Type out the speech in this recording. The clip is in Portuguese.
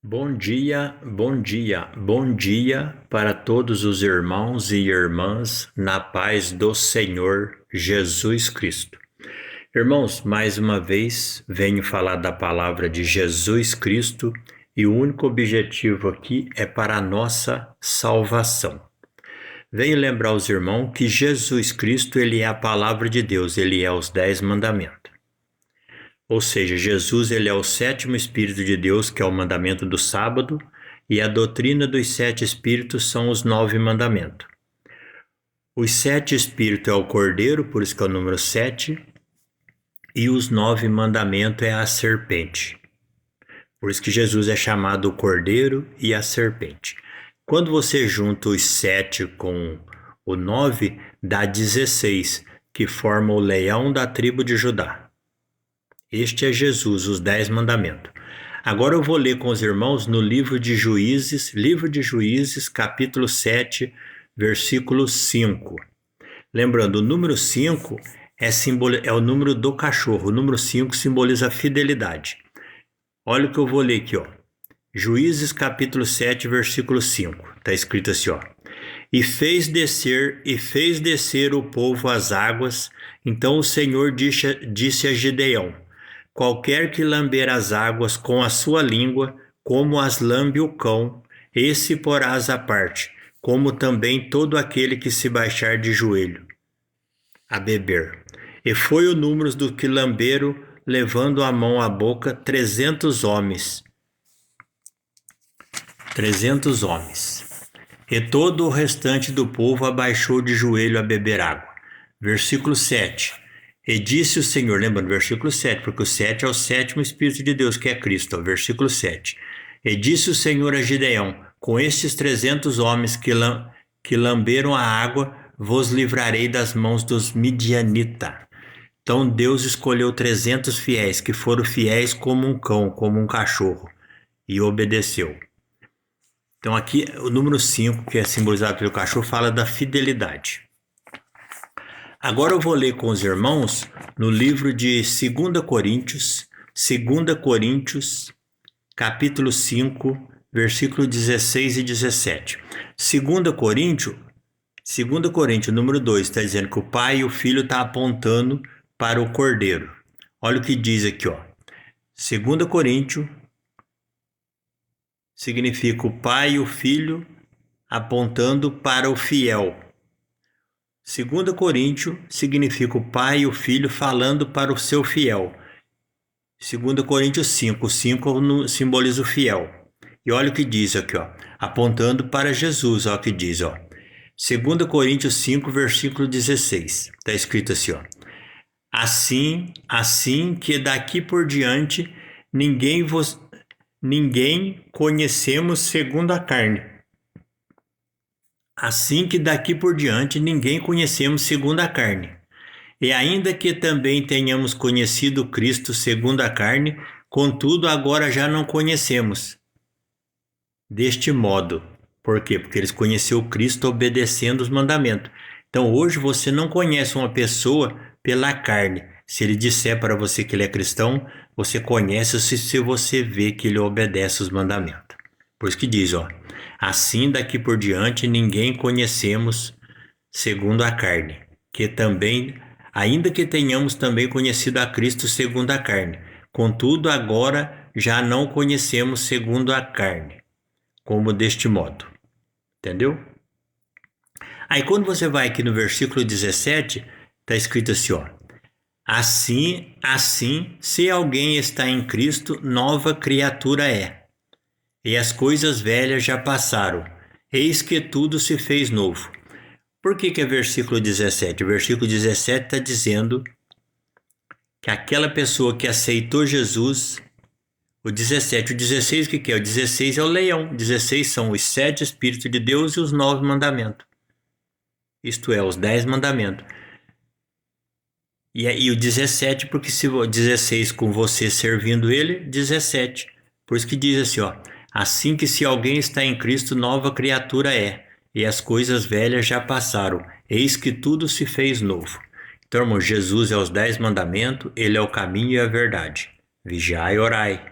Bom dia, bom dia, bom dia para todos os irmãos e irmãs na paz do Senhor Jesus Cristo. Irmãos, mais uma vez venho falar da palavra de Jesus Cristo e o único objetivo aqui é para a nossa salvação. Venho lembrar os irmãos que Jesus Cristo, ele é a palavra de Deus, ele é os 10 mandamentos. Ou seja, Jesus ele é o sétimo Espírito de Deus, que é o mandamento do sábado, e a doutrina dos 7 Espíritos são os 9 mandamentos. Os 7 Espíritos é o Cordeiro, por isso que é o número 7, e os 9 mandamentos é a serpente. Por isso que Jesus é chamado o Cordeiro e a serpente. Quando você junta os 7 com o 9, dá 16, que forma o leão da tribo de Judá. Este é Jesus, os 10 mandamentos. Agora eu vou ler com os irmãos no livro de Juízes, capítulo 7, versículo 5. Lembrando, o número 5 é o número do cachorro, o número 5 simboliza a fidelidade. Olha o que eu vou ler aqui, ó. Juízes, capítulo 7, versículo 5. Está escrito assim, ó. E fez descer o povo às águas, então o Senhor disse a Gideão: qualquer que lamber as águas com a sua língua, como as lambe o cão, esse porás à parte, como também todo aquele que se baixar de joelho a beber. E foi o número do que lamberam, levando a mão à boca, 300 homens. 300 homens. E todo o restante do povo abaixou de joelho a beber água. Versículo 7. E disse o Senhor, lembrando, versículo 7, porque o 7 é o sétimo Espírito de Deus, que é Cristo, ó, versículo 7. E disse o Senhor a Gideão: com estes 300 homens que lamberam a água, vos livrarei das mãos dos midianitas. Então Deus escolheu 300 fiéis, que foram fiéis como um cão, como um cachorro, e obedeceu. Então aqui o número 5, que é simbolizado pelo cachorro, fala da fidelidade. Agora eu vou ler com os irmãos no livro de 2 Coríntios, capítulo 5, versículo 16 e 17. 2 Coríntios, número 2, está dizendo que o pai e o filho estão apontando para o cordeiro. Olha o que diz aqui, ó. 2 Coríntios significa o pai e o filho apontando para o fiel. 2 Coríntios significa o pai e o filho falando para o seu fiel. 2 Coríntios 5, o 5 simboliza o fiel. E olha o que diz aqui, ó, apontando para Jesus, olha o que diz, ó. 2 Coríntios 5, versículo 16. Está escrito assim, ó. Assim que daqui por diante ninguém conhecemos segundo a carne. Assim que daqui por diante ninguém conhecemos segundo a carne. E ainda que também tenhamos conhecido Cristo segundo a carne, contudo agora já não conhecemos deste modo. Por quê? Porque eles conheceram Cristo obedecendo os mandamentos. Então hoje você não conhece uma pessoa pela carne. Se ele disser para você que ele é cristão, você conhece se você vê que ele obedece os mandamentos. Por isso que diz, ó. Assim daqui por diante ninguém conhecemos segundo a carne, que também, ainda que tenhamos também conhecido a Cristo segundo a carne, contudo agora já não conhecemos segundo a carne, como deste modo. Entendeu? Aí quando você vai aqui no versículo 17, está escrito assim, ó. Assim, se alguém está em Cristo, nova criatura é. E as coisas velhas já passaram, eis que tudo se fez novo. Por que é versículo 17? O versículo 17 está dizendo que aquela pessoa que aceitou Jesus, o 17, o 16 o que é? O 16 é o leão, o 16 são os 7 Espíritos de Deus e os 9 mandamentos. Isto é, os 10 mandamentos. E o 17, porque se o 16 com você servindo ele, 17. Por isso que diz assim, ó. Assim que se alguém está em Cristo, nova criatura é, e as coisas velhas já passaram, eis que tudo se fez novo. Então, irmão, Jesus é os 10 mandamentos, ele é o caminho e a verdade. Vigiai e orai.